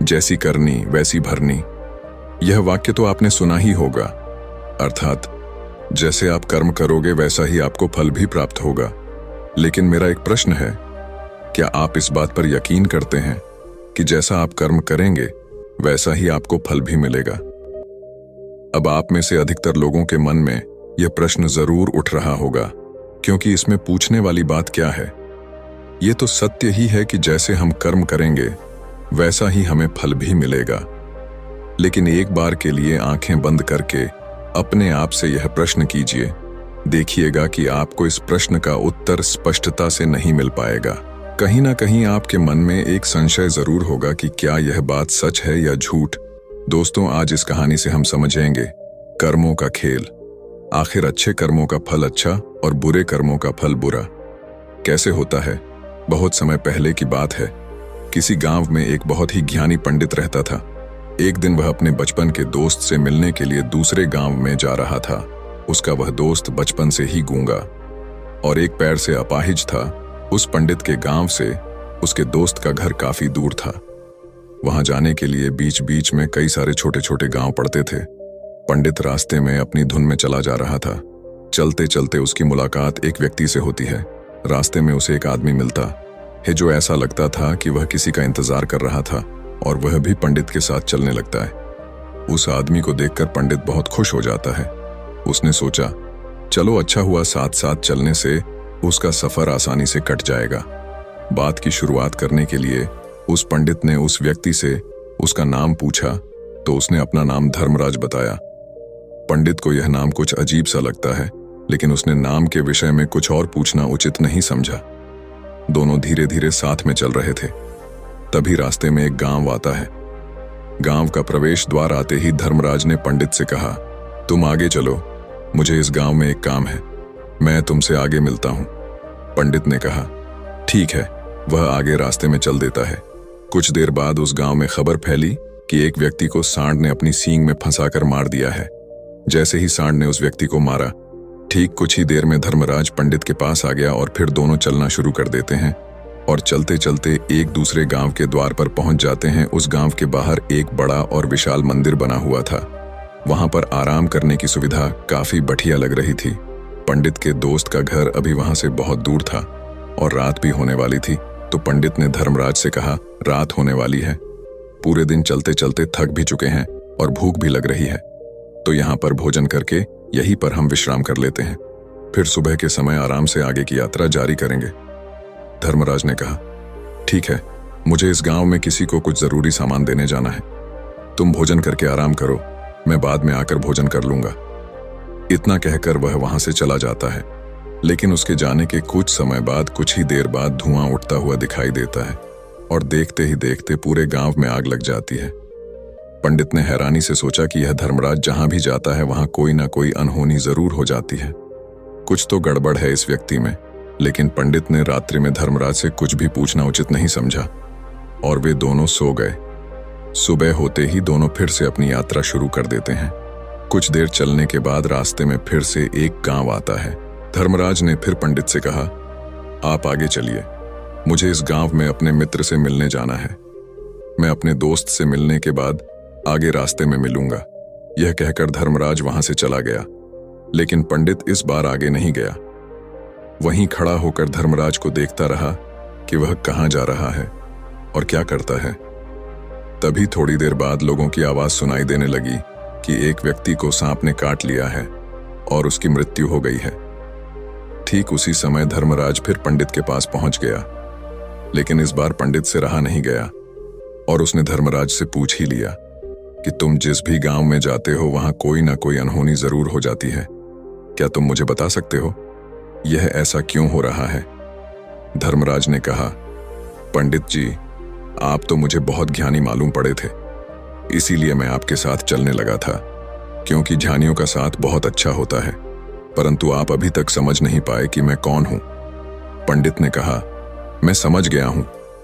जैसी करनी वैसी भरनी। यह वाक्य तो आपने सुना ही होगा, अर्थात जैसे आप कर्म करोगे वैसा ही आपको फल भी प्राप्त होगा। लेकिन मेरा एक प्रश्न है, क्या आप इस बात पर यकीन करते हैं कि जैसा आप कर्म करेंगे वैसा ही आपको फल भी मिलेगा? अब आप में से अधिकतर लोगों के मन में यह प्रश्न जरूर उठ रहा होगा, क्योंकि इसमें पूछने वाली बात क्या है? ये तो सत्य ही है कि जैसे हम कर्म करेंगे वैसा ही हमें फल भी मिलेगा। लेकिन एक बार के लिए आंखें बंद करके अपने आप से यह प्रश्न कीजिए, देखिएगा कि आपको इस प्रश्न का उत्तर स्पष्टता से नहीं मिल पाएगा। कहीं ना कहीं आपके मन में एक संशय जरूर होगा कि क्या यह बात सच है या झूठ। दोस्तों, आज इस कहानी से हम समझेंगे कर्मों का खेल। आखिर अच्छे कर्मों का फल अच्छा और बुरे कर्मों का फल बुरा कैसे होता है? बहुत समय पहले की बात है। किसी गांव में एक बहुत ही ज्ञानी पंडित रहता था। एक दिन वह अपने बचपन के दोस्त से मिलने के लिए दूसरे गांव में जा रहा था। उसका वह दोस्त बचपन से ही गूंगा और एक पैर से अपाहिज था। उस पंडित के गांव से उसके दोस्त का घर काफी दूर था। वहां जाने के लिए बीच बीच में कई सारे छोटे छोटे गांव पड़ते थे। पंडित रास्ते में अपनी धुन में चला जा रहा था। चलते चलते उसकी मुलाकात एक व्यक्ति से होती है। रास्ते में उसे एक आदमी मिलता है जो ऐसा लगता था कि वह किसी का इंतजार कर रहा था और वह भी पंडित के साथ चलने लगता है। उस आदमी को देखकर पंडित बहुत खुश हो जाता है। उसने सोचा, चलो अच्छा हुआ, साथ साथ चलने से उसका सफर आसानी से कट जाएगा। बात की शुरुआत करने के लिए उस पंडित ने उस व्यक्ति से उसका नाम पूछा तो उसने अपना नाम धर्मराज बताया। पंडित को यह नाम कुछ अजीब सा लगता है, लेकिन उसने नाम के विषय में कुछ और पूछना उचित नहीं समझा। दोनों धीरे धीरे साथ में चल रहे थे। तभी रास्ते में एक गांव आता है। गांव का प्रवेश द्वार आते ही धर्मराज ने पंडित से कहा, तुम आगे चलो, मुझे इस गांव में एक काम है, मैं तुमसे आगे मिलता हूं। पंडित ने कहा, ठीक है। वह आगे रास्ते में चल देता है। कुछ देर बाद उस गांव में खबर फैली कि एक व्यक्ति को सांड ने अपनी सींग में फंसाकर मार दिया है। जैसे ही सांड ने उस व्यक्ति को मारा, ठीक कुछ ही देर में धर्मराज पंडित के पास आ गया और फिर दोनों चलना शुरू कर देते हैं और चलते चलते एक दूसरे गांव के द्वार पर पहुंच जाते हैं। उस गांव के बाहर एक बड़ा और विशाल मंदिर बना हुआ था। वहां पर आराम करने की सुविधा काफी बढ़िया लग रही थी। पंडित के दोस्त का घर अभी वहां से बहुत दूर था और रात भी होने वाली थी। तो पंडित ने धर्मराज से कहा, रात होने वाली है, पूरे दिन चलते चलते थक भी चुके हैं और भूख भी लग रही है, तो यहाँ पर भोजन करके यहीं पर हम विश्राम कर लेते हैं, फिर सुबह के समय आराम से आगे की यात्रा जारी करेंगे। धर्मराज ने कहा, ठीक है, मुझे इस गांव में किसी को कुछ जरूरी सामान देने जाना है, तुम भोजन करके आराम करो, मैं बाद में आकर भोजन कर लूंगा। इतना कहकर वह वहां से चला जाता है। लेकिन उसके जाने के कुछ समय बाद, कुछ ही देर बाद धुआं उठता हुआ दिखाई देता है और देखते ही देखते पूरे गांव में आग लग जाती है। पंडित ने हैरानी से सोचा कि यह धर्मराज जहां भी जाता है वहां कोई ना कोई अनहोनी जरूर हो जाती है, कुछ तो गड़बड़ है इस व्यक्ति में। लेकिन पंडित ने रात्रि में धर्मराज से कुछ भी पूछना उचित नहीं समझा और वे दोनों सो गए। सुबह होते ही दोनों फिर से अपनी यात्रा शुरू कर देते हैं। कुछ देर चलने के बाद रास्ते में फिर से एक गांव आता है। धर्मराज ने फिर पंडित से कहा, आप आगे चलिए, मुझे इस गांव में अपने मित्र से मिलने जाना है, मैं अपने दोस्त से मिलने के बाद आगे रास्ते में मिलूंगा। यह कहकर धर्मराज वहां से चला गया। लेकिन पंडित इस बार आगे नहीं गया। वहीं खड़ा होकर धर्मराज को देखता रहा कि वह कहां जा रहा है और क्या करता है। तभी थोड़ी देर बाद लोगों की आवाज सुनाई देने लगी कि एक व्यक्ति को सांप ने काट लिया है और उसकी मृत्यु हो गई है। ठीक उसी समय धर्मराज फिर पंडित के पास पहुंच गया। लेकिन इस बार पंडित से रहा नहीं गया और उसने धर्मराज से पूछ ही लिया कि तुम जिस भी गांव में जाते हो वहां कोई ना कोई अनहोनी जरूर हो जाती है, क्या तुम मुझे बता सकते हो यह ऐसा क्यों हो रहा है? धर्मराज ने कहा, पंडित जी, आप तो मुझे बहुत ज्ञानी मालूम पड़े थे, इसीलिए मैं आपके साथ चलने लगा था, क्योंकि ज्ञानियों का साथ बहुत अच्छा होता है, परंतु आप अभी तक समझ नहीं पाए कि मैं कौन हूं। पंडित ने कहा, मैं समझ गया हूं,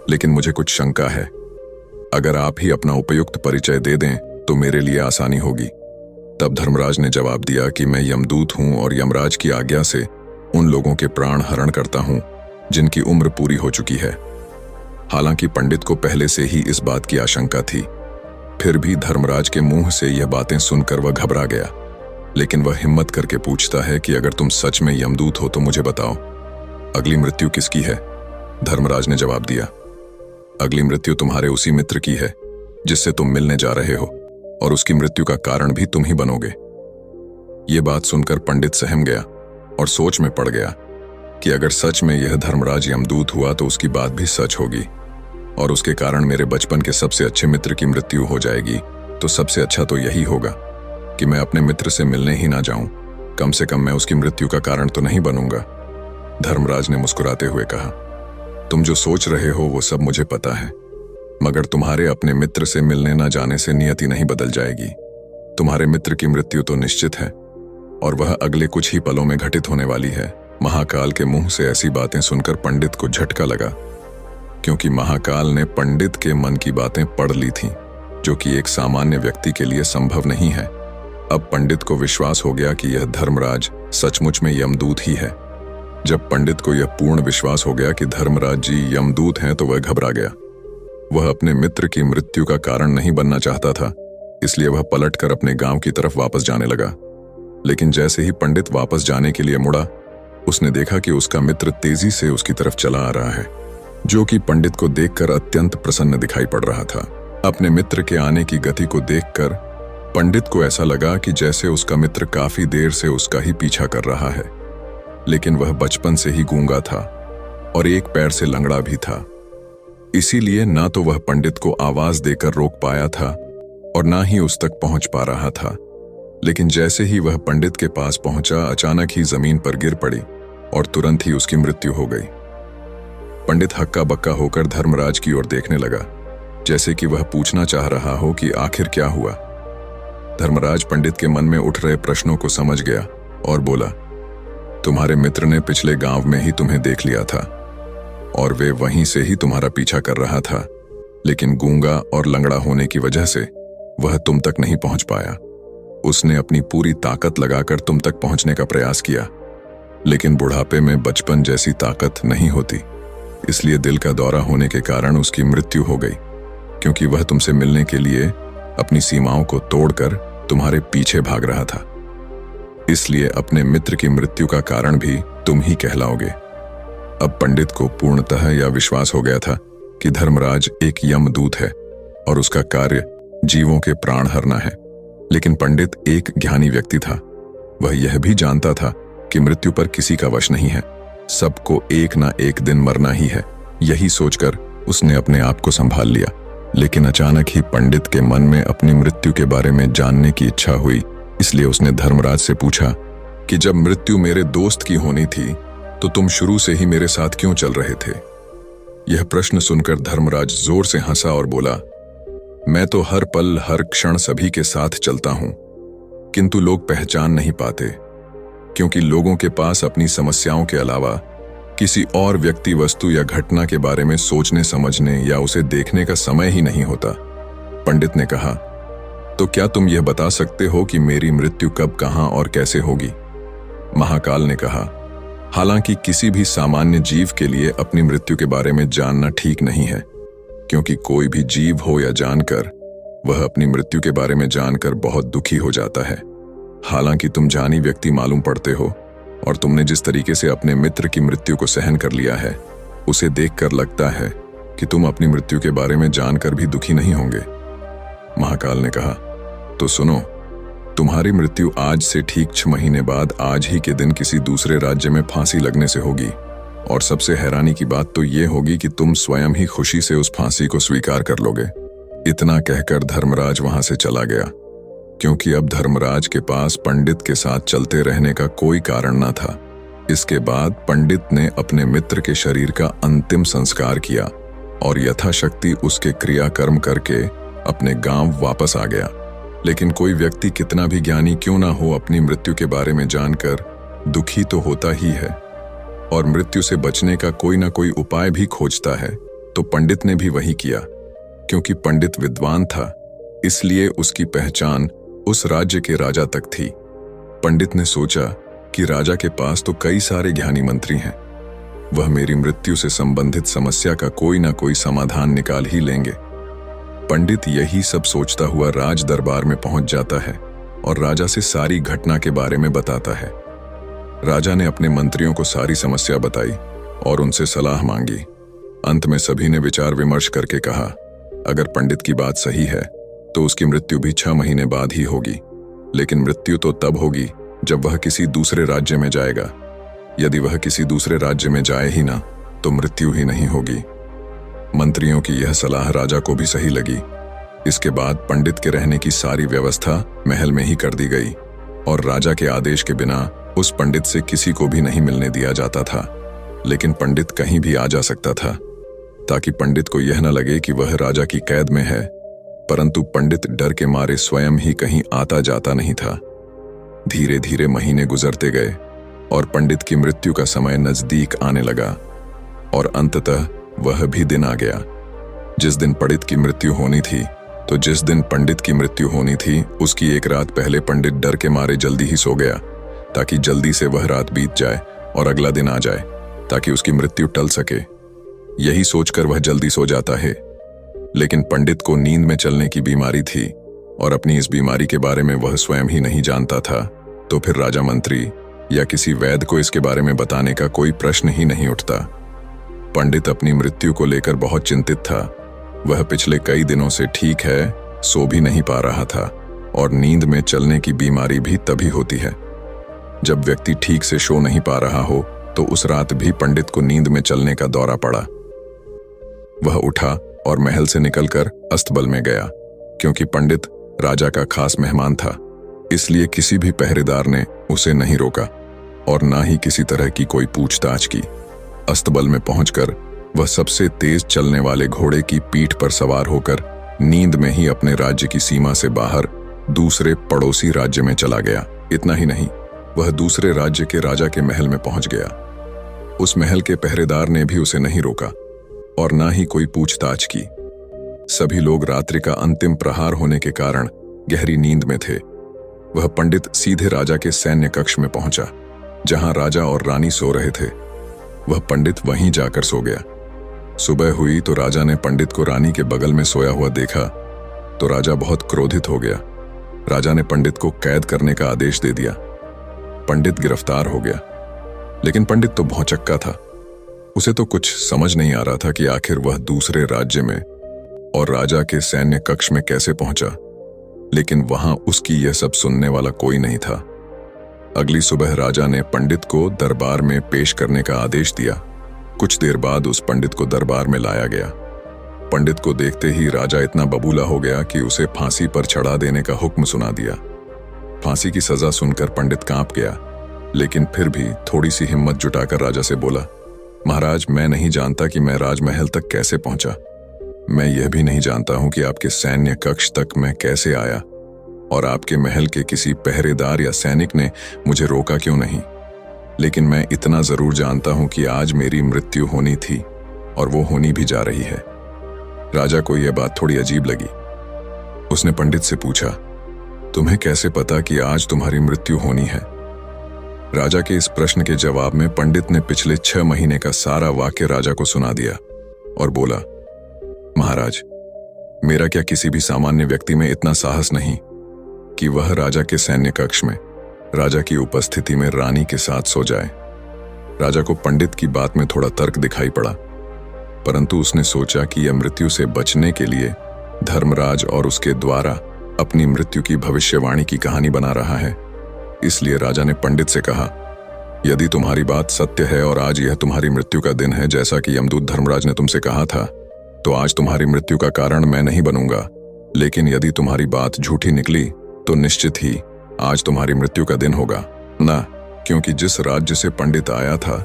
लेकिन मुझे कुछ शंका है। अगर आप ही अपना उपयुक्त परिचय दे दें तो मेरे लिए आसानी होगी। तब धर्मराज ने जवाब दिया कि मैं यमदूत हूं और यमराज की आज्ञा से उन लोगों के प्राण हरण करता हूं जिनकी उम्र पूरी हो चुकी है। हालांकि पंडित को पहले से ही इस बात की आशंका थी फिर भी धर्मराज के मुंह से यह बातें सुनकर वह घबरा गया, लेकिन वह हिम्मत करके पूछता है कि अगर तुम सच में यमदूत हो तो मुझे बताओ, अगली मृत्यु किसकी है? धर्मराज ने जवाब दिया, अगली मृत्यु तुम्हारे उसी मित्र की है जिससे तुम मिलने जा रहे हो, और उसकी मृत्यु का कारण भी तुम ही बनोगे। ये बात सुनकर पंडित सहम गया और सोच में पड़ गया कि अगर सच में यह धर्मराज यमदूत हुआ तो उसकी बात भी सच होगी, और उसके कारण मेरे बचपन के सबसे अच्छे मित्र की मृत्यु हो जाएगी। तो सबसे अच्छा तो यही होगा कि मैं अपने मित्र से मिलने ही ना जाऊं, कम से कम मैं उसकी मृत्यु का कारण तो नहीं बनूंगा। धर्मराज ने मुस्कुराते हुए कहा, तुम जो सोच रहे हो वो सब मुझे पता है, मगर तुम्हारे अपने मित्र से मिलने ना जाने से नियति नहीं बदल जाएगी। तुम्हारे मित्र की मृत्यु तो निश्चित है, और वह अगले कुछ ही पलों में घटित होने वाली है। महाकाल के मुंह से ऐसी बातें सुनकर पंडित को झटका लगा, क्योंकि महाकाल ने पंडित के मन की बातें पढ़ ली थीं, जो कि एक सामान्य व्यक्ति के लिए संभव नहीं है। अब पंडित को विश्वास हो गया कि यह धर्मराज सचमुच में यमदूत ही है। जब पंडित को यह पूर्ण विश्वास हो गया कि धर्मराज जी यमदूत हैं तो वह घबरा गया। वह अपने मित्र की मृत्यु का कारण नहीं बनना चाहता था, इसलिए वह पलटकर अपने गांव की तरफ वापस जाने लगा। लेकिन जैसे ही पंडित वापस जाने के लिए मुड़ा, उसने देखा कि उसका मित्र तेजी से उसकी तरफ चला आ रहा है, जो कि पंडित को देखकर अत्यंत प्रसन्न दिखाई पड़ रहा था। अपने मित्र के आने की गति को देखकर पंडित को ऐसा लगा कि जैसे उसका मित्र काफी देर से उसका ही पीछा कर रहा है, लेकिन वह बचपन से ही गूंगा था और एक पैर से लंगड़ा भी था। इसीलिए ना तो वह पंडित को आवाज देकर रोक पाया था और ना ही उस तक पहुंच पा रहा था। लेकिन जैसे ही वह पंडित के पास पहुंचा, अचानक ही जमीन पर गिर पड़ी और तुरंत ही उसकी मृत्यु हो गई। पंडित हक्का बक्का होकर धर्मराज की ओर देखने लगा, जैसे कि वह पूछना चाह रहा हो कि आखिर क्या हुआ। धर्मराज पंडित के मन में उठ रहे प्रश्नों को समझ गया और बोला, तुम्हारे मित्र ने पिछले गांव में ही तुम्हें देख लिया था और वे वहीं से ही तुम्हारा पीछा कर रहा था, लेकिन गूंगा और लंगड़ा होने की वजह से वह तुम तक नहीं पहुंच पाया। उसने अपनी पूरी ताकत लगाकर तुम तक पहुंचने का प्रयास किया, लेकिन बुढ़ापे में बचपन जैसी ताकत नहीं होती, इसलिए दिल का दौरा होने के कारण उसकी मृत्यु हो गई, क्योंकि वह तुमसे मिलने के लिए अपनी सीमाओं को तोड़कर तुम्हारे पीछे भाग रहा था। इसलिए अपने मित्र की मृत्यु का कारण भी तुम ही कहलाओगे। अब पंडित को पूर्णतः यह विश्वास हो गया था कि धर्मराज एक यमदूत है और उसका कार्य जीवों के प्राण हरना है। लेकिन पंडित एक ज्ञानी व्यक्ति था। वह यह भी जानता था कि मृत्यु पर किसी का वश नहीं है, सबको एक ना एक दिन मरना ही है। यही सोचकर उसने अपने आप को संभाल लिया। लेकिन अचानक ही पंडित के मन में अपनी मृत्यु के बारे में जानने की इच्छा हुई, इसलिए उसने धर्मराज से पूछा कि जब मृत्यु मेरे दोस्त की होनी थी तो तुम शुरू से ही मेरे साथ क्यों चल रहे थे? यह प्रश्न सुनकर धर्मराज जोर से हंसा और बोला, मैं तो हर पल हर क्षण सभी के साथ चलता हूं, किंतु लोग पहचान नहीं पाते, क्योंकि लोगों के पास अपनी समस्याओं के अलावा किसी और व्यक्ति, वस्तु या घटना के बारे में सोचने समझने या उसे देखने का समय ही नहीं होता। पंडित ने कहा, तो क्या तुम यह बता सकते हो कि मेरी मृत्यु कब, कहां और कैसे होगी? महाकाल ने कहा, हालांकि किसी भी सामान्य जीव के लिए अपनी मृत्यु के बारे में जानना ठीक नहीं है, क्योंकि कोई भी जीव हो या जानकर, वह अपनी मृत्यु के बारे में जानकर बहुत दुखी हो जाता है। हालांकि तुम जानी व्यक्ति मालूम पड़ते हो और तुमने जिस तरीके से अपने मित्र की मृत्यु को सहन कर लिया है, उसे देखकर लगता है कि तुम अपनी मृत्यु के बारे में जानकर भी दुखी नहीं होंगे। महाकाल ने कहा, तो सुनो, तुम्हारी मृत्यु आज से ठीक 6 महीने बाद आज ही के दिन किसी दूसरे राज्य में फांसी लगने से होगी, और सबसे हैरानी की बात तो ये होगी कि तुम स्वयं ही खुशी से उस फांसी को स्वीकार कर लोगे। इतना कहकर धर्मराज वहां से चला गया, क्योंकि अब धर्मराज के पास पंडित के साथ चलते रहने का कोई कारण न था। इसके बाद पंडित ने अपने मित्र के शरीर का अंतिम संस्कार किया और यथाशक्ति उसके क्रियाकर्म करके अपने गांव वापस आ गया। लेकिन कोई व्यक्ति कितना भी ज्ञानी क्यों ना हो, अपनी मृत्यु के बारे में जानकर दुखी तो होता ही है और मृत्यु से बचने का कोई ना कोई उपाय भी खोजता है। तो पंडित ने भी वही किया। क्योंकि पंडित विद्वान था, इसलिए उसकी पहचान उस राज्य के राजा तक थी। पंडित ने सोचा कि राजा के पास तो कई सारे ज्ञानी मंत्री हैं, वह मेरी मृत्यु से संबंधित समस्या का कोई ना कोई समाधान निकाल ही लेंगे। पंडित यही सब सोचता हुआ राज दरबार में पहुंच जाता है और राजा से सारी घटना के बारे में बताता है। राजा ने अपने मंत्रियों को सारी समस्या बताई और उनसे सलाह मांगी। अंत में सभी ने विचार विमर्श करके कहा, अगर पंडित की बात सही है तो उसकी मृत्यु भी 6 महीने बाद ही होगी, लेकिन मृत्यु तो तब होगी जब वह किसी दूसरे राज्य में जाएगा। यदि वह किसी दूसरे राज्य में जाए ही ना तो मृत्यु ही नहीं होगी। मंत्रियों की यह सलाह राजा को भी सही लगी। इसके बाद पंडित के रहने की सारी व्यवस्था महल में ही कर दी गई और राजा के आदेश के बिना उस पंडित से किसी को भी नहीं मिलने दिया जाता था। लेकिन पंडित कहीं भी आ जा सकता था, ताकि पंडित को यह न लगे कि वह राजा की कैद में है। परंतु पंडित डर के मारे स्वयं ही कहीं आता जाता नहीं था। धीरे धीरे महीने गुजरते गए और पंडित की मृत्यु का समय नजदीक आने लगा और अंततः वह भी दिन आ गया जिस दिन पंडित की मृत्यु होनी थी। तो जिस दिन पंडित की मृत्यु होनी थी उसकी एक रात पहले पंडित डर के मारे जल्दी ही सो गया, ताकि जल्दी से वह रात बीत जाए और अगला दिन आ जाए, ताकि उसकी मृत्यु टल सके। यही सोचकर वह जल्दी सो जाता है। लेकिन पंडित को नींद में चलने की बीमारी थी और अपनी इस बीमारी के बारे में वह स्वयं ही नहीं जानता था। तो फिर राजा मंत्री या किसी वैद्य को इसके बारे में बताने का कोई प्रश्न ही नहीं उठता। पंडित अपनी मृत्यु को लेकर बहुत चिंतित था। वह पिछले कई दिनों से ठीक है, सो भी नहीं पा रहा था और नींद में चलने की बीमारी भी तभी होती है जब व्यक्ति ठीक से सो नहीं पा रहा हो। तो उस रात भी पंडित को नींद में चलने का दौरा पड़ा। वह उठा और महल से निकलकर अस्तबल में गया। क्योंकि पंडित राजा का खास मेहमान था, इसलिए किसी भी पहरेदार ने उसे नहीं रोका और ना ही किसी तरह की कोई पूछताछ की। अस्तबल में पहुंचकर वह सबसे तेज चलने वाले घोड़े की पीठ पर सवार होकर नींद में ही अपने राज्य की सीमा से बाहर दूसरे पड़ोसी राज्य में चला गया। इतना ही नहीं, वह दूसरे राज्य के राजा के महल में पहुंच गया। उस महल के पहरेदार ने भी उसे नहीं रोका और ना ही कोई पूछताछ की। सभी लोग रात्रि का अंतिम प्रहार होने के कारण गहरी नींद में थे। वह पंडित सीधे राजा के सैन्य कक्ष में पहुंचा, जहां राजा और रानी सो रहे थे। वह पंडित वहीं जाकर सो गया। सुबह हुई तो राजा ने पंडित को रानी के बगल में सोया हुआ देखा तो राजा बहुत क्रोधित हो गया। राजा ने पंडित को कैद करने का आदेश दे दिया। पंडित गिरफ्तार हो गया, लेकिन पंडित तो भौंचक्का था। उसे तो कुछ समझ नहीं आ रहा था कि आखिर वह दूसरे राज्य में और राजा के सैन्य कक्ष में कैसे पहुंचा। लेकिन वहां उसकी यह सब सुनने वाला कोई नहीं था। अगली सुबह राजा ने पंडित को दरबार में पेश करने का आदेश दिया। कुछ देर बाद उस पंडित को दरबार में लाया गया। पंडित को देखते ही राजा इतना बबूला हो गया कि उसे फांसी पर चढ़ा देने का हुक्म सुना दिया। फांसी की सजा सुनकर पंडित कांप गया, लेकिन फिर भी थोड़ी सी हिम्मत जुटाकर राजा से बोला, महाराज, मैं नहीं जानता कि मैं राजमहल तक कैसे पहुंचा। मैं यह भी नहीं जानता हूं कि आपके सैन्य कक्ष तक मैं कैसे आया और आपके महल के किसी पहरेदार या सैनिक ने मुझे रोका क्यों नहीं। लेकिन मैं इतना जरूर जानता हूं कि आज मेरी मृत्यु होनी थी और वो होनी भी जा रही है। राजा को यह बात थोड़ी अजीब लगी। उसने पंडित से पूछा, तुम्हें कैसे पता कि आज तुम्हारी मृत्यु होनी है? राजा के इस प्रश्न के जवाब में पंडित ने पिछले 6 महीने का सारा वाक्य राजा को सुना दिया और बोला, महाराज, मेरा क्या किसी भी सामान्य व्यक्ति में इतना साहस नहीं कि वह राजा के सैन्य कक्ष में राजा की उपस्थिति में रानी के साथ सो जाए। राजा को पंडित की बात में थोड़ा तर्क दिखाई पड़ा, परंतु उसने सोचा कि यह मृत्यु से बचने के लिए धर्मराज और उसके द्वारा अपनी मृत्यु की भविष्यवाणी की कहानी बना रहा है। इसलिए राजा ने पंडित से कहा, यदि तुम्हारी बात सत्य है और आज यह तुम्हारी मृत्यु का दिन है, जैसा कि यमदूत धर्मराज ने तुमसे कहा था, तो आज तुम्हारी मृत्यु का कारण मैं नहीं बनूंगा। लेकिन यदि तुम्हारी बात झूठी निकली तो निश्चित ही आज तुम्हारी मृत्यु का दिन होगा ना, क्योंकि जिस राज्य से पंडित आया था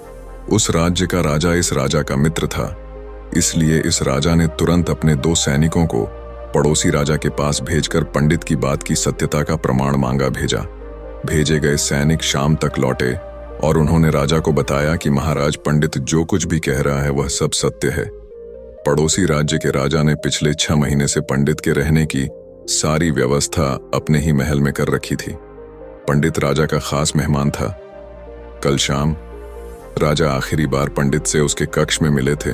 उस राज्य का राजा इस राजा का मित्र था। इसलिए इस राजा ने तुरंत अपने 2 सैनिकों को पड़ोसी राजा के पास भेजकर पंडित की बात की सत्यता का प्रमाण मांगा भेजा। भेजे गए सैनिक शाम तक लौटे और उन्होंने राजा को बताया कि महाराज, पंडित जो कुछ भी कह रहा है वह सब सत्य है। पड़ोसी राज्य के राजा ने पिछले 6 महीने से पंडित के रहने की सारी व्यवस्था अपने ही महल में कर रखी थी। पंडित राजा का खास मेहमान था। कल शाम राजा आखिरी बार पंडित से उसके कक्ष में मिले थे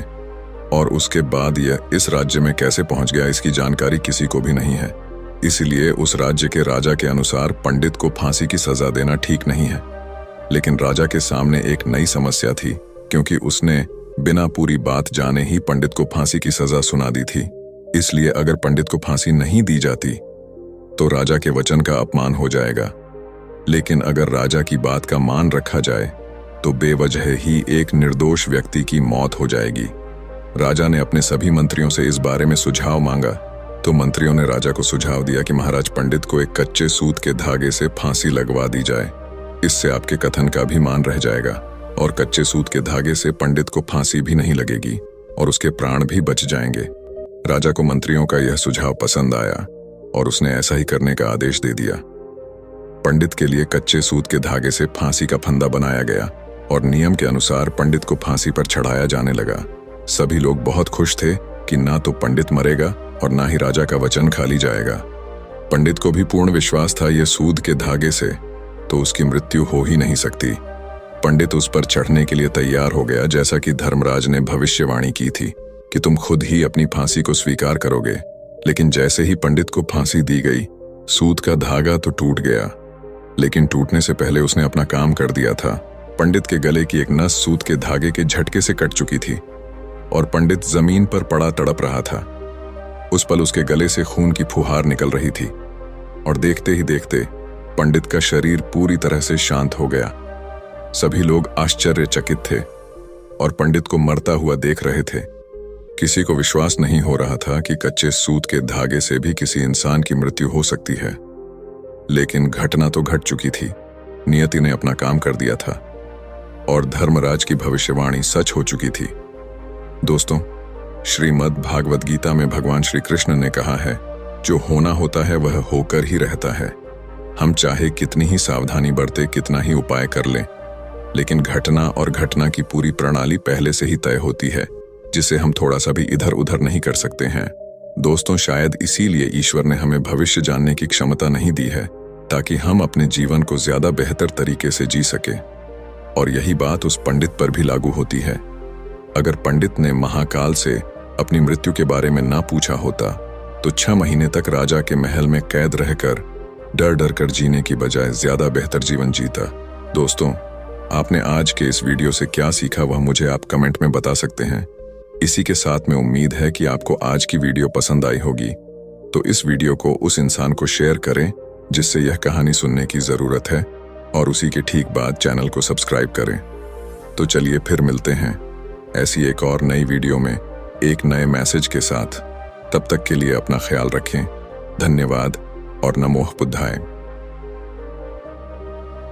और उसके बाद यह इस राज्य में कैसे पहुंच गया इसकी जानकारी किसी को भी नहीं है। इसलिए उस राज्य के राजा के अनुसार पंडित को फांसी की सजा देना ठीक नहीं है। लेकिन राजा के सामने एक नई समस्या थी, क्योंकि उसने बिना पूरी बात जाने ही पंडित को फांसी की सजा सुना दी थी। इसलिए अगर पंडित को फांसी नहीं दी जाती तो राजा के वचन का अपमान हो जाएगा। लेकिन अगर राजा की बात का मान रखा जाए तो बेवजह ही एक निर्दोष व्यक्ति की मौत हो जाएगी। राजा ने अपने सभी मंत्रियों से इस बारे में सुझाव मांगा तो मंत्रियों ने राजा को सुझाव दिया कि महाराज, पंडित को एक कच्चे सूत के धागे से फांसी लगवा दी जाए। इससे आपके कथन का भी मान रह जाएगा और कच्चे सूत के धागे से पंडित को फांसी भी नहीं लगेगी और उसके प्राण भी बच जाएंगे। राजा को मंत्रियों का यह सुझाव पसंद आया और उसने ऐसा ही करने का आदेश दे दिया। पंडित के लिए कच्चे सूत के धागे से फांसी का फंदा बनाया गया और नियम के अनुसार पंडित को फांसी पर चढ़ाया जाने लगा। सभी लोग बहुत खुश थे कि ना तो पंडित मरेगा और ना ही राजा का वचन खाली जाएगा। पंडित को भी पूर्ण विश्वास था ये सूद के धागे से तो उसकी मृत्यु हो ही नहीं सकती। पंडित उस पर चढ़ने के लिए तैयार हो गया, जैसा कि धर्मराज ने भविष्यवाणी की थी कि तुम खुद ही अपनी फांसी को स्वीकार करोगे। लेकिन जैसे ही पंडित को फांसी दी गई, सूद का धागा तो टूट गया, लेकिन टूटने से पहले उसने अपना काम कर दिया था। पंडित के गले की एक नस सूद के धागे के झटके से कट चुकी थी और पंडित जमीन पर पड़ा तड़प रहा था। उस पल उसके गले से खून की फुहार निकल रही थी और देखते ही देखते पंडित का शरीर पूरी तरह से शांत हो गया। सभी लोग आश्चर्यचकित थे और पंडित को मरता हुआ देख रहे थे। किसी को विश्वास नहीं हो रहा था कि कच्चे सूत के धागे से भी किसी इंसान की मृत्यु हो सकती है। लेकिन घटना तो घट चुकी थी। नियति ने अपना काम कर दिया था और धर्मराज की भविष्यवाणी सच हो चुकी थी। दोस्तों, श्रीमद् भागवत गीता में भगवान श्री कृष्ण ने कहा है, जो होना होता है वह होकर ही रहता है। हम चाहे कितनी ही सावधानी बरते, कितना ही उपाय कर लें, लेकिन घटना और घटना की पूरी प्रणाली पहले से ही तय होती है, जिसे हम थोड़ा सा भी इधर उधर नहीं कर सकते हैं। दोस्तों, शायद इसीलिए ईश्वर ने हमें भविष्य जानने की क्षमता नहीं दी है, ताकि हम अपने जीवन को ज्यादा बेहतर तरीके से जी सके। और यही बात उस पंडित पर भी लागू होती है। अगर पंडित ने महाकाल से अपनी मृत्यु के बारे में ना पूछा होता तो 6 महीने तक राजा के महल में कैद रहकर डर डर कर जीने की बजाय ज्यादा बेहतर जीवन जीता। दोस्तों, आपने आज के इस वीडियो से क्या सीखा वह मुझे आप कमेंट में बता सकते हैं। इसी के साथ में उम्मीद है कि आपको आज की वीडियो पसंद आई होगी, तो इस वीडियो को उस इंसान को शेयर करें जिससे यह कहानी सुनने की जरूरत है, और उसी के ठीक बाद चैनल को सब्सक्राइब करें। तो चलिए फिर मिलते हैं ऐसी एक और नई वीडियो में एक नए मैसेज के साथ। तब तक के लिए अपना ख्याल रखें। धन्यवाद और नमो बुद्धाय।